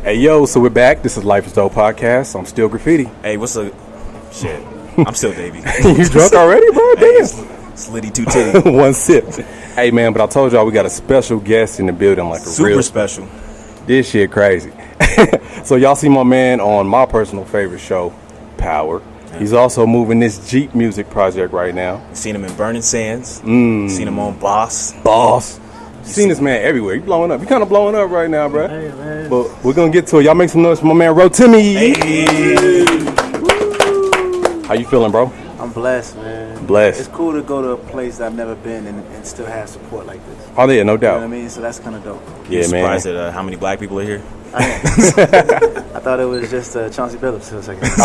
Hey, yo, so we're back. This is Life is Dope podcast. I'm still Graffiti. Hey, what's up? Shit. I'm still Davey. You drunk already, bro? Damn. Slitty two titty. One sip. Hey, man, but I told y'all we got a special guest in the building, like a Super real special. This shit crazy. So y'all see my man on my personal favorite show, Power. He's also moving this Jeep music project right now. Seen him in Burning Sands. Seen him on Boss. Seen this man everywhere. He blowing up. He kind of blowing up right now, bro. Hey, man. But we're going to get to it. Y'all make some noise for my man, Rotimi. Hey. How you feeling, bro? I'm blessed, man. Blessed. It's cool to go to a place that I've never been and still have support like this. Oh, yeah, no You know what I doubt. mean? So that's kind of dope. Yeah, You man. surprised at how many black people are here? I thought it was just Chauncey Billups for a second. Players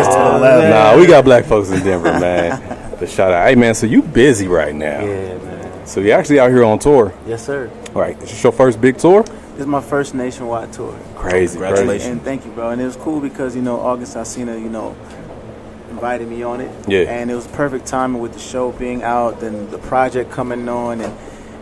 to the left. Nah, we got black folks in Denver, man. But shout out. Hey, man, so you busy right now. Yeah, man. So you're actually out here on tour. Yes, sir. All right. Is this your first big tour? This is my first nationwide tour. Crazy. Congratulations. And thank you, bro. And it was cool because, August Alsina, invited me on it. Yeah. And it was perfect timing with the show being out, then the project coming on,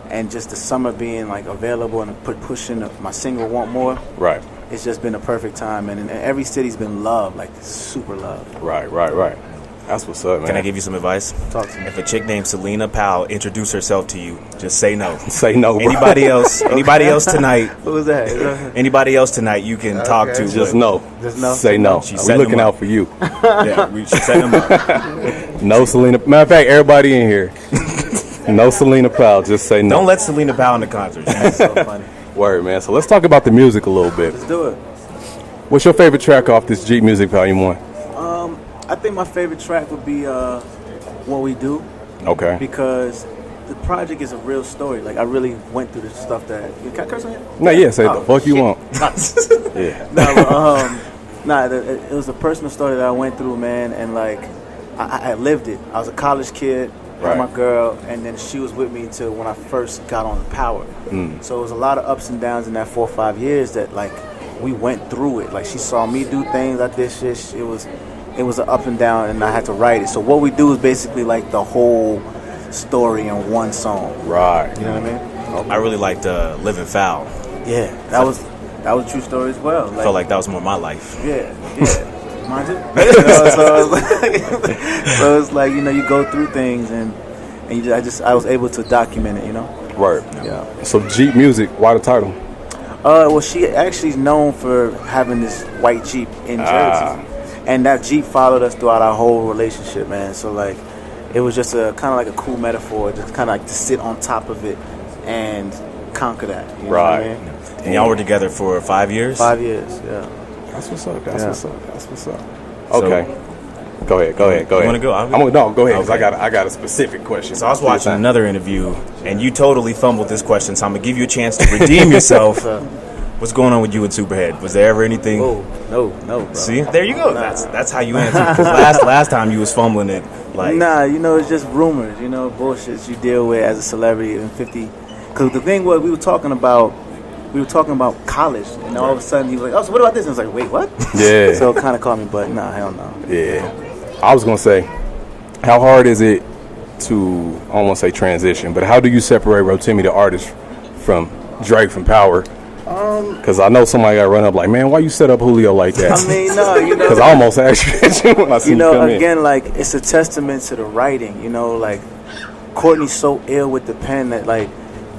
and just the summer being like available and pushing my single Want More. Right. It's just been a perfect time, and every city's been loved, like super loved. Right. That's what's up, man. Can I give you some advice? Talk to me. If a chick named Selena Powell introduced herself to you, just say no. Say no, bro. Anybody else tonight, Who was that? anybody else tonight you can talk to. Just but- no. Just no? Say no. She's We're setting looking them out up. for you. Yeah, we should set them up. No Selena. Matter of fact, everybody in here. No Selena Powell. Just say no. Don't let Selena Powell in the concert. That's so funny. Word, man. So let's talk about the music a little bit. Let's do it. What's your favorite track off this Jeep Music Volume 1? I think my favorite track would be What We Do, Okay. because the project is a real story. Like, I really went through the stuff that... Can I curse on here? No, yeah, say Oh, the fuck you shit. want. Yeah. It was a personal story that I went through, man, and like I lived it. I was a college kid, Right. had my girl, and then she was with me until when I first got on the Power. So it was a lot of ups and downs in that 4 or 5 years that like we went through it. Like she saw me do things, I did shit. It was an up and down, and I had to write it. So what we do is basically like the whole story in one song. Right. You know what I mean? I really liked Living Foul. Yeah, that was a true story as well. I felt like that was more my life. Yeah. Mind you? So it's like, you go through things and I was able to document it, Word. Yeah. So Jeep Music, why the title? Well, she actually is known for having this white Jeep in Jersey. And that Jeep followed us throughout our whole relationship, man. So like, it was just a kind of like a cool metaphor, just kind of like to sit on top of it and conquer that. You know what I mean? And y'all were together for 5 years? 5 years, yeah. That's what's up. That's Yeah. what's up. Okay. Go ahead. You wanna go? No, go ahead. 'Cause Okay. I got a specific question. So I was watching another interview, and you totally fumbled this question, so I'm going to give you a chance to redeem yourself. What's going on with you and Superhead? Was there ever anything? Oh, no, bro. See? There you go. That's how you answer. 'Cause last time you was fumbling it. Like, Nah, it's just rumors, bullshit you deal with as a celebrity in 50. Because the thing was, we were talking about college, and all of a sudden he was like, "Oh, so what about this?" And I was like, "Wait, what?" Yeah. So it kind of caught me, but nah, hell no. Yeah. I was going to say, how hard is it to, I don't want to say transition, but how do you separate Rotimi, the artist, from Drake from Power? Because I know somebody got run up like, man, why you set up Julio like that? I mean, no, Because I almost asked you that when I see you come in. again, like it's a testament to the writing. Like Courtney's so ill with the pen that like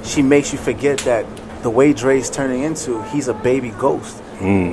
she makes you forget that the way Dre's turning into, he's a baby Ghost.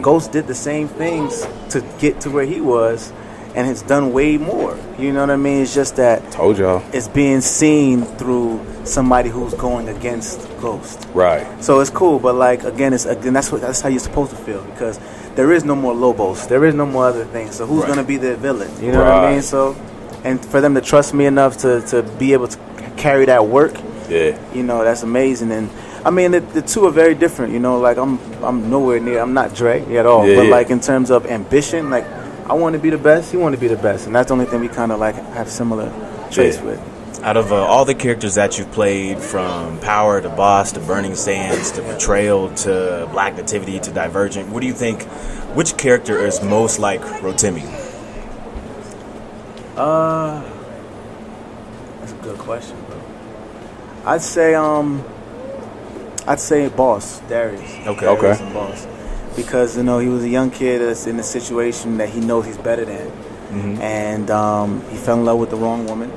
Ghost did the same things to get to where he was, and has done way more. You know what I mean? It's just that Told y'all. it's being seen through somebody who's going against Ghost. Right. So it's cool, but like that's how you're supposed to feel, because there is no more Lobos, there is no more other things. So who's Right. gonna be the villain? You know what I Right. mean? So, and for them to trust me enough to be able to carry that work, Yeah. that's amazing. And I mean, the two are very different. Like I'm nowhere near. I'm not Dre at all. Yeah, but yeah. like in terms of ambition, like I want to be the best. He want to be the best, and that's the only thing we kind of like have similar traits Yeah. with. out of all the characters that you've played, from Power to Boss to Burning Sands to Betrayal to Black Nativity to Divergent, what do you think, which character is most like Rotimi? That's a good question, bro. I'd say I'd say boss, Darius. Okay. Okay. Darius and boss. Because, you know, he was a young kid that's in a situation that he knows he's better than. And he fell in love with the wrong woman.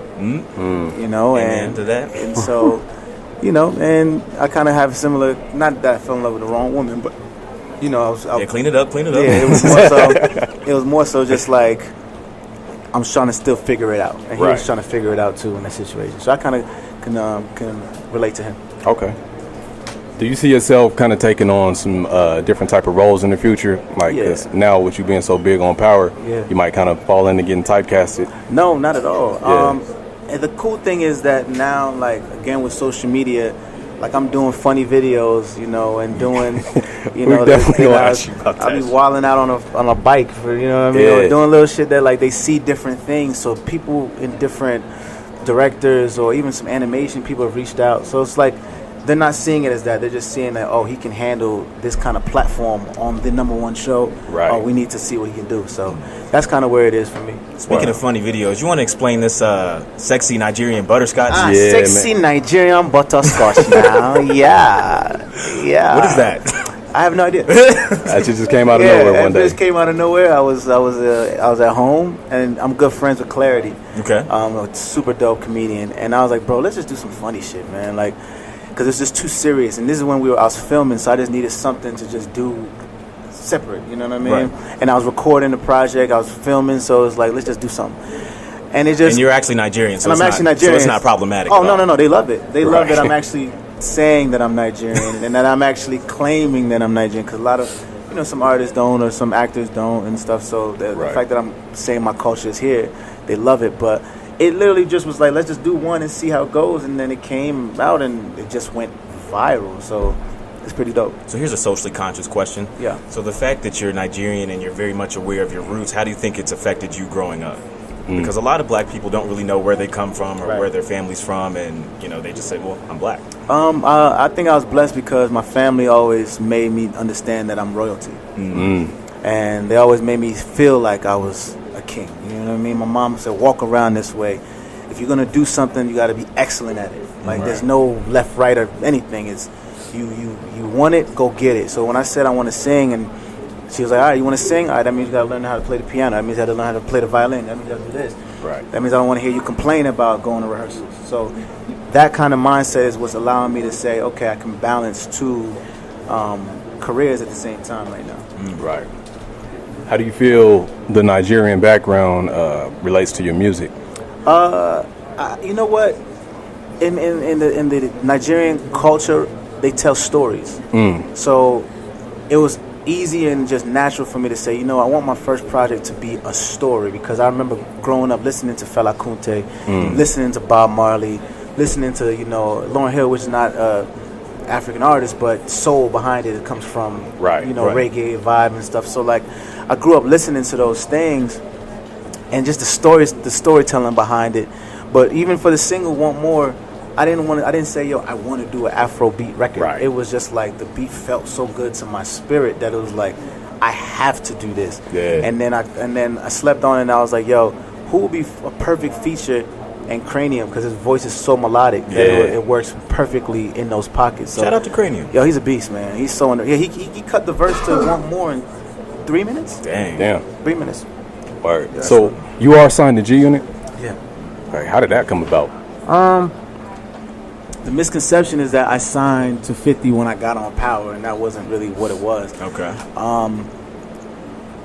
You know, Amen to that. And so, you know, and I kind of have a similar, not that I fell in love with the wrong woman, but, you know, I was Clean it up. Yeah, it was more so. It was more so just like I'm trying to still figure it out, and he was trying to figure it out too in that situation. So I kind of can relate to him. Okay. Do you see yourself kind of taking on some different type of roles in the future? Like 'cause now with you being so big on Power, you might kind of fall into getting typecasted. No, not at all. Yeah. And the cool thing is that now, like, again with social media, like I'm doing funny videos, you know, and doing, you know, definitely gonna ask you about I'll be that. wilding out on a bike for, you know what I mean, or doing little shit that like they see different things. So people in different directors or even some animation people have reached out. So it's like they're not seeing it as that. They're just seeing that, oh, he can handle this kind of platform on the #1 show. Right. Oh, we need to see what he can do. So that's kind of where it is for me. Speaking of funny videos, you want to explain this sexy Nigerian butterscotch? Yeah, Sexy Nigerian butterscotch now. Yeah. What is that? I have no idea. That shit just came out of nowhere one it day. just came out of nowhere. I was at home, and I'm good friends with Clarity. Okay. A super dope comedian, and I was like, bro, let's just do some funny shit, man. Like, because it's just too serious. And this is when I was filming, so I just needed something to just do separate. You know what I mean? Right. And I was recording the project, I was filming, so it was like, let's just do something. And it just. And you're actually Nigerian, so And I'm actually Nigerian. So it's not problematic. Oh at all. no, they love it. They love Right. that I'm actually saying that I'm Nigerian and that I'm actually claiming that I'm Nigerian, because a lot of, you know, some artists don't or some actors don't and stuff. So the fact that I'm saying my culture is here, they love it. But it literally just was like, let's just do one and see how it goes, and then it came out and it just went viral. So it's pretty dope. So here's a socially conscious question. Yeah. So the fact that you're Nigerian and you're very much aware of your roots, how do you think it's affected you growing up? Because a lot of black people don't really know where they come from or where their family's from, and you know, they just say, well, I'm black. I think I was blessed because my family always made me understand that I'm royalty. And they always made me feel like I was a king. You know what I mean? My mom said, walk around this way. If you're going to do something, you got to be excellent at it. Like, there's no left, right, or anything. It's you want it, go get it. So when I said I want to sing, and she was like, all right, you want to sing? All right, that means you got to learn how to play the piano. That means you got to learn how to play the violin. That means you got to do this. Right. That means I don't want to hear you complain about going to rehearsals. So that kind of mindset is what's allowing me to say, okay, I can balance two careers at the same time right now. Right. How do you feel the Nigerian background relates to your music? You know what? In the Nigerian culture, they tell stories. So it was easy and just natural for me to say, you know, I want my first project to be a story, because I remember growing up listening to Fela Kunte, listening to Bob Marley, listening to, you know, Lauryn Hill, which is not African artist, but soul behind it. It comes from, you know, reggae vibe and stuff. So like, I grew up listening to those things, and just the storytelling behind it. But even for the single "Want More," I didn't say, yo, I want to do an Afrobeat record. Right. It was just like the beat felt so good to my spirit that it was like, I have to do this. Yeah. And then I slept on it, and I was like, yo, who would be a perfect feature? And Cranium, because his voice is so melodic that it works perfectly in those pockets. So, Shout out to Cranium. Yo, he's a beast, man. He's so under. Yeah, he cut the verse to "Want More" in 3 minutes. Damn. 3 minutes. Word. So you are signed to G Unit? Yeah. Right. How did that come about? The misconception is that I signed to 50 when I got on Power, and that wasn't really what it was. Okay.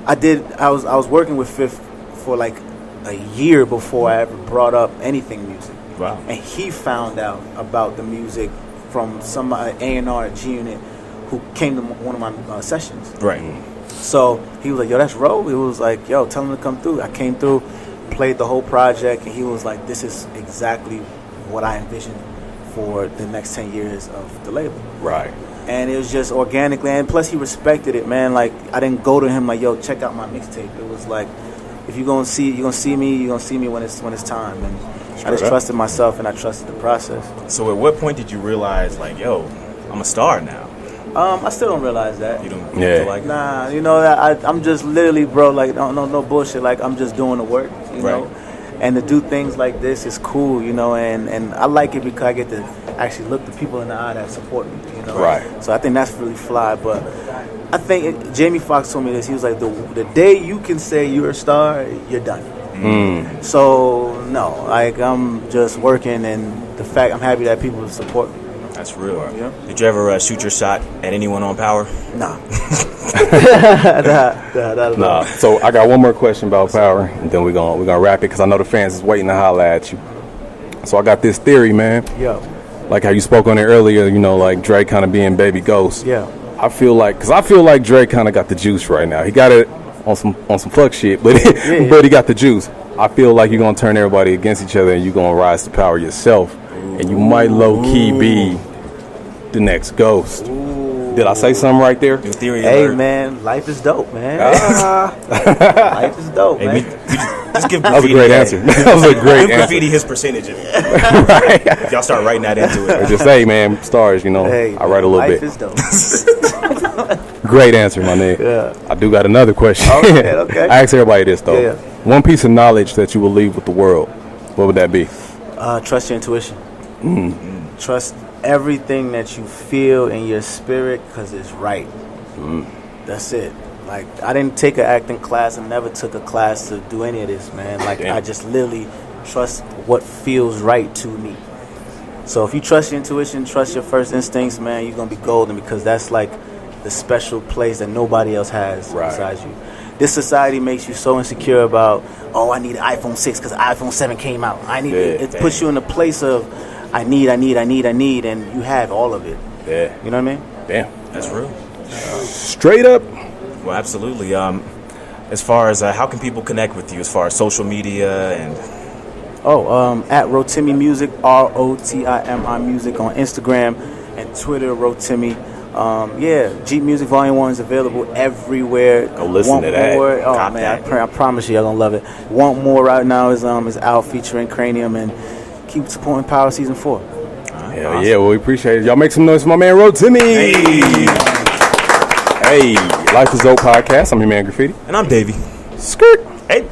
I was working with Fifth for like a year before I ever brought up anything music. Wow. And he found out about the music from some A&R at G Unit who came to one of my sessions. Right. So he was like, yo, that's Ro. He was like, yo, tell him to come through. I came through, played the whole project, and he was like, this is exactly what I envisioned for the next 10 years of the label. Right. And it was just organically, and plus he respected it, man. Like, I didn't go to him like, yo, check out my mixtape. It was like, if you're gonna see me when it's time. And I just trusted myself, and I trusted the process. So at what point did you realize, like, yo, I'm a star now? I still don't realize that. You don't feel like it? Nah, you know, I'm just literally, bro, like, no bullshit. Like, I'm just doing the work, you know? And to do things like this is cool, you know, and I like it because I get to actually look the people in the eye that support me, you know. Right. So I think that's really fly. But I think Jamie Foxx told me this. He was like, the day you can say you're a star, you're done. So no, like I'm just working, and the fact I'm happy that people support me. That's real. Yeah. Did you ever shoot your shot at anyone on Power? Nah. Nah. So I got one more question about Power, and then we're gonna wrap it because I know the fans is waiting to holler at you. So I got this theory, man. Yeah. Like how you spoke on it earlier, you know, like Drake kind of being Baby Ghost. Yeah. I feel like Drake kind of got the juice right now. He got it on some fuck shit, but but he got the juice. I feel like you're gonna turn everybody against each other, and you're gonna rise to power yourself, and you might low key be the next Ghost. Did I say something right there? New theory Hey alert. man, life is dope, man. Life is dope, Hey, man. just give That was a Graffiti great answer. That was a great give answer. Graffiti his percentage of it. Right. Y'all start writing that into it. Just say, man, Starz, you know, Hey, I write a little life bit. is dope. Great answer, my nigga. Yeah. I do got another question. Okay. I ask everybody this, though. Yeah. One piece of knowledge that you will leave with the world, what would that be? Trust your intuition. Trust everything that you feel in your spirit because it's right. That's it. Like, I didn't take an acting class. I never took a class to do any of this, man. Like, Damn. I just literally trust what feels right to me. So if you trust your intuition, trust your first instincts, man, you're going to be golden because that's like the special place that nobody else has besides you. This society makes you so insecure about, oh, I need an iPhone 6 because iPhone 7 came out. It puts you in a place of, I need, and you have all of it. Yeah. You know what I mean? Damn. That's real. Straight up. Well, absolutely. As far as how can people connect with you as far as social media and At Rotimi Music, ROTIMI Music on Instagram and Twitter, Rotimi. Jeep Music Volume 1 is available everywhere. Go listen to that. More? Oh Cop man, that. I promise you, y'all gonna love it. Want More right now is out featuring Cranium, and keep supporting Power Season 4. Hell yeah, well, we appreciate it. Y'all make some noise for my man Rotimi. Hey, Life is Dope podcast. I'm your man Graffiti. I'm Davey. Skirt. Hey.